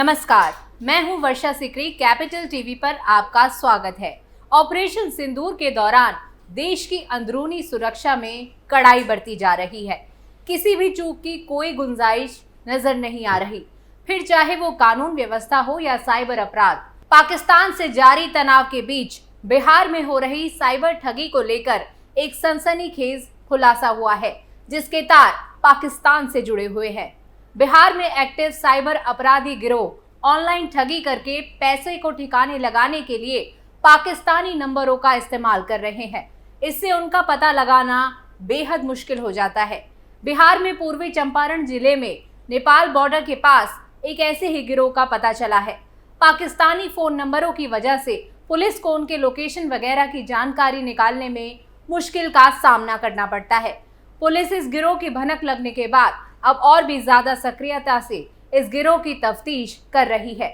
नमस्कार, मैं हूं वर्षा सिकरी। कैपिटल टीवी पर आपका स्वागत है। ऑपरेशन सिंदूर के दौरान देश की अंदरूनी सुरक्षा में कड़ाई बरती जा रही है। किसी भी चूक की कोई गुंजाइश नजर नहीं आ रही, फिर चाहे वो कानून व्यवस्था हो या साइबर अपराध। पाकिस्तान से जारी तनाव के बीच बिहार में हो रही साइबर ठगी को लेकर एक सनसनीखेज खुलासा हुआ है, जिसके तार पाकिस्तान से जुड़े हुए हैं। बिहार में एक्टिव साइबर अपराधी गिरोह ऑनलाइन ठगी करके पैसे को ठिकाने लगाने के लिए पाकिस्तानी नंबरों का इस्तेमाल कर रहे हैं। इससे उनका पता लगाना बेहद मुश्किल हो जाता है। बिहार में पूर्वी चंपारण जिले में नेपाल बॉर्डर के पास एक ऐसे ही गिरोह का पता चला है। पाकिस्तानी फोन नंबरों की वजह से पुलिस को उनके लोकेशन वगैरह की जानकारी निकालने में मुश्किल का सामना करना पड़ता है। पुलिस इस गिरोह की भनक लगने के बाद अब और भी ज्यादा सक्रियता से इस गिरोह की तफ्तीश कर रही है।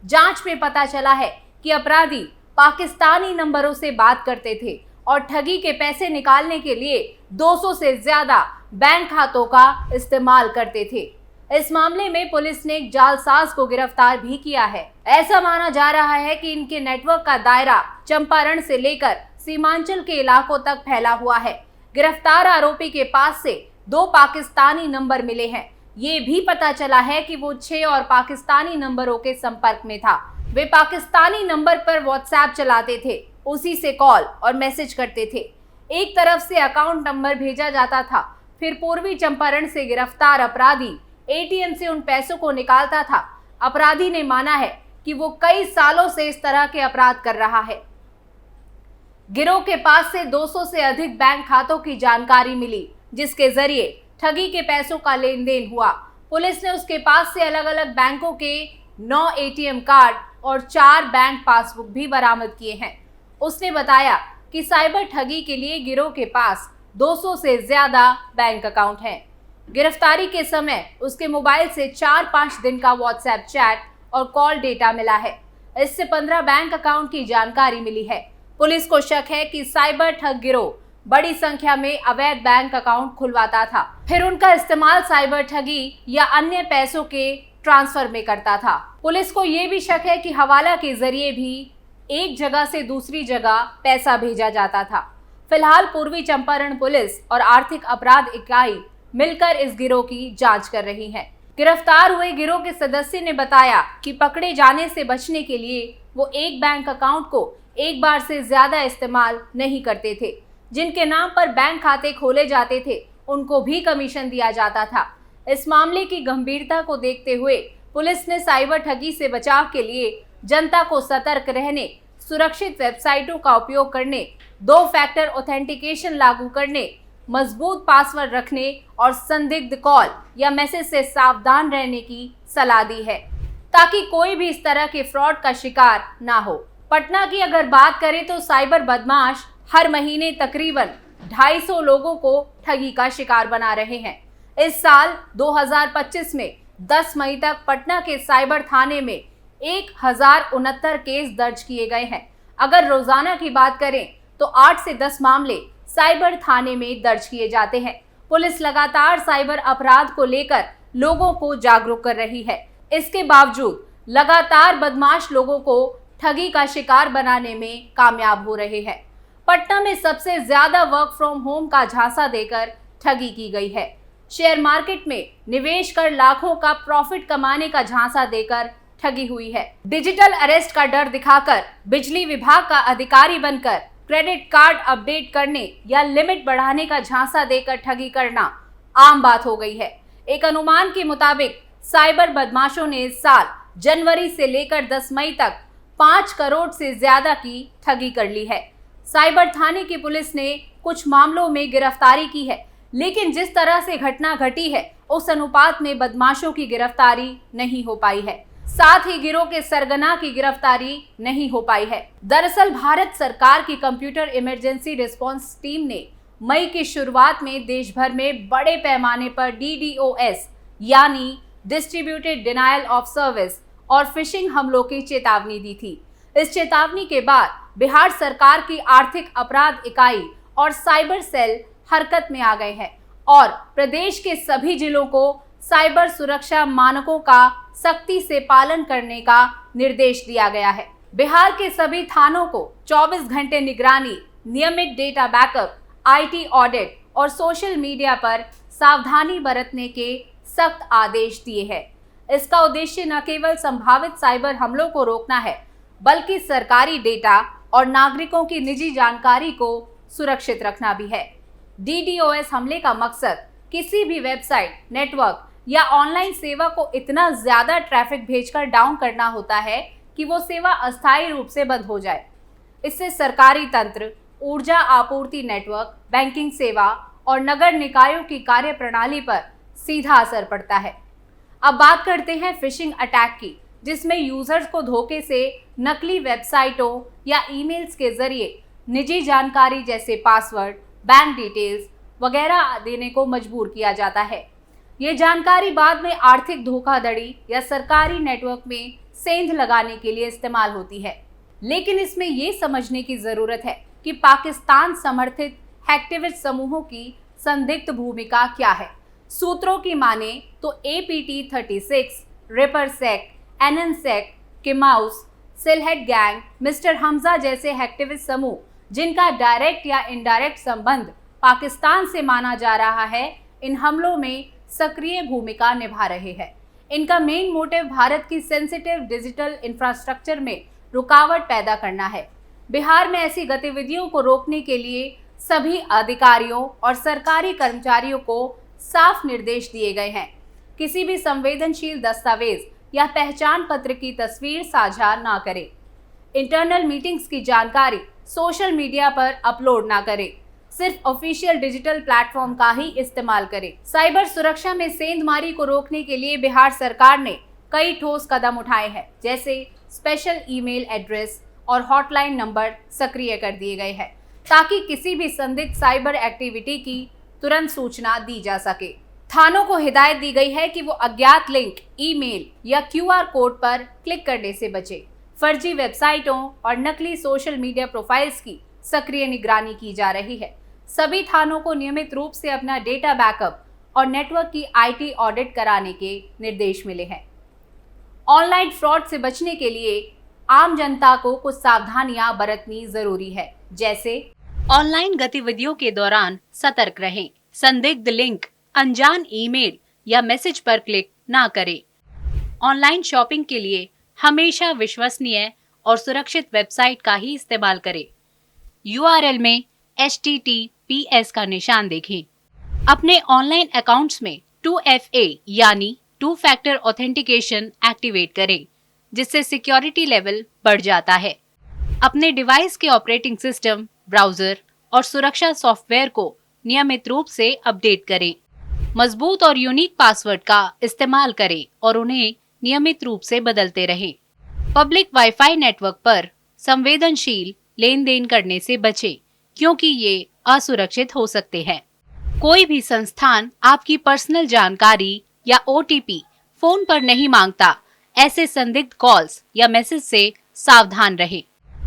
जांच में पता चला है कि अपराधी पाकिस्तानी नंबरों से बात करते थे और ठगी के पैसे निकालने के लिए 200 से ज्यादा बैंक खातों का इस्तेमाल करते थे। इस मामले में पुलिस ने एक जालसाज को गिरफ्तार भी किया है। ऐसा माना जा रहा है कि इनके नेटवर्क का दायरा चंपारण से लेकर सीमांचल के इलाकों तक फैला हुआ है। गिरफ्तार आरोपी के पास से 2 पाकिस्तानी नंबर मिले हैं। ये भी पता चला है कि वो 6 और पाकिस्तानी नंबरों के संपर्क में था। वे पाकिस्तानी नंबर पर व्हाट्सएप चलाते थे, उसी से कॉल और मैसेज करते थे। एक तरफ से अकाउंट नंबर भेजा जाता था, फिर पूर्वी चंपारण से गिरफ्तार अपराधी एटीएम से उन पैसों को निकालता था। अपराधी ने माना है कि वो कई सालों से इस तरह के अपराध कर रहा है। गिरोह के पास से 200 से अधिक बैंक खातों की जानकारी मिली, जिसके जरिए ठगी के पैसों का लेन देन हुआ। पुलिस ने उसके पास से अलग अलग बैंकों के 9 एटीएम कार्ड और 4 बैंक पासबुक भी बरामद किए हैं। उसने बताया कि साइबर ठगी के लिए गिरोह के पास 200 से ज्यादा बैंक अकाउंट हैं। गिरफ्तारी के समय उसके मोबाइल से 4-5 दिन का व्हाट्सएप चैट और कॉल डेटा मिला है। इससे 15 बैंक अकाउंट की जानकारी मिली है। पुलिस को शक है कि साइबर ठग गिरोह बड़ी संख्या में अवैध बैंक अकाउंट खुलवाता था, फिर उनका इस्तेमाल साइबर ठगी या अन्य पैसों के ट्रांसफर में करता था। पुलिस को ये भी शक है कि हवाला के जरिए भी एक जगह से दूसरी जगह पैसा भेजा जाता था। फिलहाल पूर्वी चंपारण पुलिस और आर्थिक अपराध इकाई मिलकर इस गिरोह की जांच कर रही है। गिरफ्तार हुए गिरोह के सदस्य ने बताया कि पकड़े जाने से बचने के लिए वो एक बैंक अकाउंट को एक बार से ज्यादा इस्तेमाल नहीं करते थे। जिनके नाम पर बैंक खाते खोले जाते थे, उनको भी कमीशन दिया जाता था। इस मामले की गंभीरता को देखते हुए पुलिस ने साइबर ठगी से बचाव के लिए जनता को सतर्क रहने, सुरक्षित वेबसाइटों का उपयोग करने, 2 फैक्टर ऑथेंटिकेशन लागू करने, मजबूत पासवर्ड रखने और संदिग्ध कॉल या मैसेज से सावधान रहने की सलाह दी है, ताकि कोई भी इस तरह के फ्रॉड का शिकार ना हो। पटना की अगर बात करें तो साइबर बदमाश हर महीने तकरीबन 250 लोगों को ठगी का शिकार बना रहे हैं। इस साल 2025 में 10 मई तक पटना के साइबर थाने में 1069 केस दर्ज किए गए हैं। अगर रोजाना की बात करें तो 8 से 10 मामले साइबर थाने में दर्ज किए जाते हैं। पुलिस लगातार साइबर अपराध को लेकर लोगों को जागरूक कर रही है। इसके बावजूद लगातार बदमाश लोगों को ठगी का शिकार बनाने में कामयाब हो रहे हैं। पटना में सबसे ज्यादा वर्क फ्रॉम होम का झांसा देकर ठगी की गई है। शेयर मार्केट में निवेश कर लाखों का प्रॉफिट कमाने का झांसा देकर ठगी हुई है। डिजिटल अरेस्ट का डर दिखाकर बिजली विभाग का अधिकारी बनकर क्रेडिट कार्ड अपडेट करने या लिमिट बढ़ाने का झांसा देकर ठगी करना आम बात हो गई है। एक अनुमान के मुताबिक साइबर बदमाशों ने इस साल जनवरी से लेकर 10 मई तक 5 करोड़ से ज्यादा की ठगी कर ली है। साइबर थाने की पुलिस ने कुछ मामलों में गिरफ्तारी की है, लेकिन जिस तरह से घटना घटी है उस अनुपात में बदमाशों की गिरफ्तारी नहीं हो पाई है। साथ ही गिरोह के सरगना की गिरफ्तारी नहीं हो पाई है। दरअसल भारत सरकार की कंप्यूटर इमरजेंसी रिस्पांस टीम ने मई की शुरुआत में देश भर में बड़े पैमाने पर DDoS यानी डिस्ट्रीब्यूटेड डिनायल ऑफ सर्विस और फिशिंग हमलों की चेतावनी दी थी। इस चेतावनी के बाद बिहार सरकार की आर्थिक अपराध इकाई और साइबर सेल हरकत में आ गए हैं और प्रदेश के सभी जिलों को साइबर सुरक्षा मानकों का सख्ती से पालन करने का निर्देश दिया गया है। बिहार के सभी थानों को 24 घंटे निगरानी, नियमित डेटा बैकअप, IT ऑडिट और सोशल मीडिया पर सावधानी बरतने के सख्त आदेश दिए हैं। इसका उद्देश्य न केवल संभावित साइबर हमलों को रोकना है, बल्कि सरकारी डेटा और नागरिकों की निजी जानकारी को सुरक्षित रखना भी है। DDoS हमले का मकसद किसी भी वेबसाइट, नेटवर्क या ऑनलाइन सेवा को इतना ज्यादा ट्रैफिक भेजकर डाउन करना होता है कि वो सेवा अस्थायी रूप से बंद हो जाए। इससे सरकारी तंत्र, ऊर्जा आपूर्ति नेटवर्क, बैंकिंग सेवा और नगर निकायों की कार्यप्रणाली पर सीधा असर पड़ता है। अब बात करते हैं फिशिंग अटैक की, जिसमें यूजर्स को धोखे से नकली वेबसाइटों या ईमेल्स के जरिए निजी जानकारी जैसे पासवर्ड, बैंक डिटेल्स वगैरह देने को मजबूर किया जाता है। ये जानकारी बाद में आर्थिक धोखाधड़ी या सरकारी नेटवर्क में सेंध लगाने के लिए इस्तेमाल होती है। लेकिन इसमें ये समझने की जरूरत है कि पाकिस्तान समर्थित हैकटिविस्ट समूहों की संदिग्ध भूमिका क्या है। सूत्रों की माने तो APT36, रिपरसेक, NNSEC, किमाउस, सिलहेड गैंग, मिस्टर हमजा जैसे हैकटिविस्ट समूह, जिनका डायरेक्ट या इनडायरेक्ट संबंध पाकिस्तान से माना जा रहा है, इन हमलों में सक्रिय भूमिका निभा रहे हैं। इनका मेन मोटिव भारत की सेंसिटिव डिजिटल इंफ्रास्ट्रक्चर में रुकावट पैदा करना है। बिहार में ऐसी गतिविधियों को रोकने के लिए सभी अधिकारियों और सरकारी कर्मचारियों को साफ निर्देश दिए गए हैं। किसी भी संवेदनशील दस्तावेज या पहचान पत्र की तस्वीर साझा ना करें। इंटरनल मीटिंग्स की जानकारी सोशल मीडिया पर अपलोड ना करें। सिर्फ ऑफिशियल डिजिटल प्लेटफॉर्म का ही इस्तेमाल करें। साइबर सुरक्षा में सेंधमारी को रोकने के लिए बिहार सरकार ने कई ठोस कदम उठाए हैं, जैसे स्पेशल ईमेल एड्रेस और हॉटलाइन नंबर सक्रिय कर दिए गए हैं, ताकि किसी भी संदिग्ध साइबर एक्टिविटी की तुरंत सूचना दी जा सके। थानों को हिदायत दी गई है कि वो अज्ञात लिंक, ईमेल या QR कोड पर क्लिक करने से बचे। फर्जी वेबसाइटों और नकली सोशल मीडिया प्रोफाइल्स की सक्रिय निगरानी की जा रही है। सभी थानों को नियमित रूप से अपना डेटा बैकअप और नेटवर्क की IT ऑडिट कराने के निर्देश मिले हैं। ऑनलाइन फ्रॉड से बचने के लिए आम जनता को कुछ सावधानियां बरतनी जरूरी है, जैसे ऑनलाइन गतिविधियों के दौरान सतर्क रहें, संदिग्ध लिंक, अनजान ईमेल या मैसेज पर क्लिक ना करें। ऑनलाइन शॉपिंग के लिए हमेशा विश्वसनीय और सुरक्षित वेबसाइट का ही इस्तेमाल करें। URL में HTTPS का निशान देखें। अपने ऑनलाइन अकाउंट्स में 2FA यानी 2 फैक्टर ऑथेंटिकेशन एक्टिवेट करें, जिससे सिक्योरिटी लेवल बढ़ जाता है। अपने डिवाइस के ऑपरेटिंग सिस्टम, ब्राउजर और सुरक्षा सॉफ्टवेयर को नियमित रूप से अपडेट करें। मजबूत और यूनिक पासवर्ड का इस्तेमाल करें और उन्हें नियमित रूप से बदलते रहें। पब्लिक वाईफाई नेटवर्क पर संवेदनशील लेन देन करने से बचें, क्योंकि ये असुरक्षित हो सकते हैं। कोई भी संस्थान आपकी पर्सनल जानकारी या OTP फोन पर नहीं मांगता। ऐसे संदिग्ध कॉल्स या मैसेज से सावधान रहें।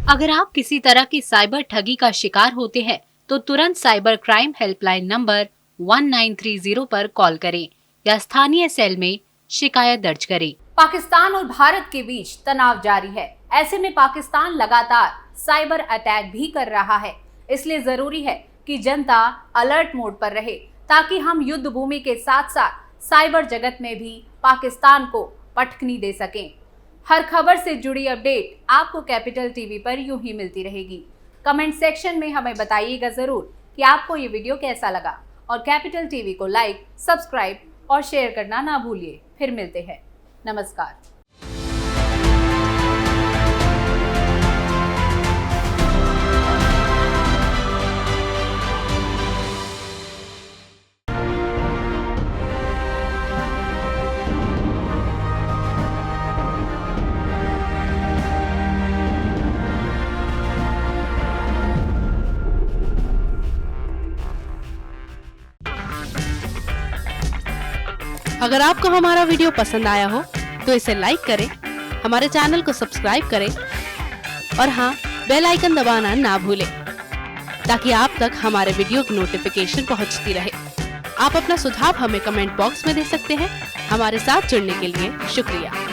अगर आप किसी तरह की साइबर ठगी का शिकार होते हैं, तो तुरंत साइबर क्राइम हेल्पलाइन नंबर 1930 पर कॉल करें या स्थानीय सेल में शिकायत दर्ज करें। पाकिस्तान और भारत के बीच तनाव जारी है। ऐसे में पाकिस्तान लगातार साइबर अटैक भी कर रहा है। इसलिए जरूरी है कि जनता अलर्ट मोड पर रहे, ताकि हम युद्ध भूमि के साथ साथ साइबर जगत में भी पाकिस्तान को पटखनी दे सकें। हर खबर से जुड़ी अपडेट आपको कैपिटल टीवी पर यूं ही मिलती रहेगी। कमेंट सेक्शन में हमें बताइएगा जरूर कि आपको ये वीडियो कैसा लगा, और कैपिटल टीवी को लाइक, सब्सक्राइब और शेयर करना ना भूलिए। फिर मिलते हैं। नमस्कार। अगर आपको हमारा वीडियो पसंद आया हो तो इसे लाइक करें, हमारे चैनल को सब्सक्राइब करें और हाँ, बेल आइकन दबाना ना भूलें, ताकि आप तक हमारे वीडियो की नोटिफिकेशन पहुंचती रहे। आप अपना सुझाव हमें कमेंट बॉक्स में दे सकते हैं। हमारे साथ जुड़ने के लिए शुक्रिया।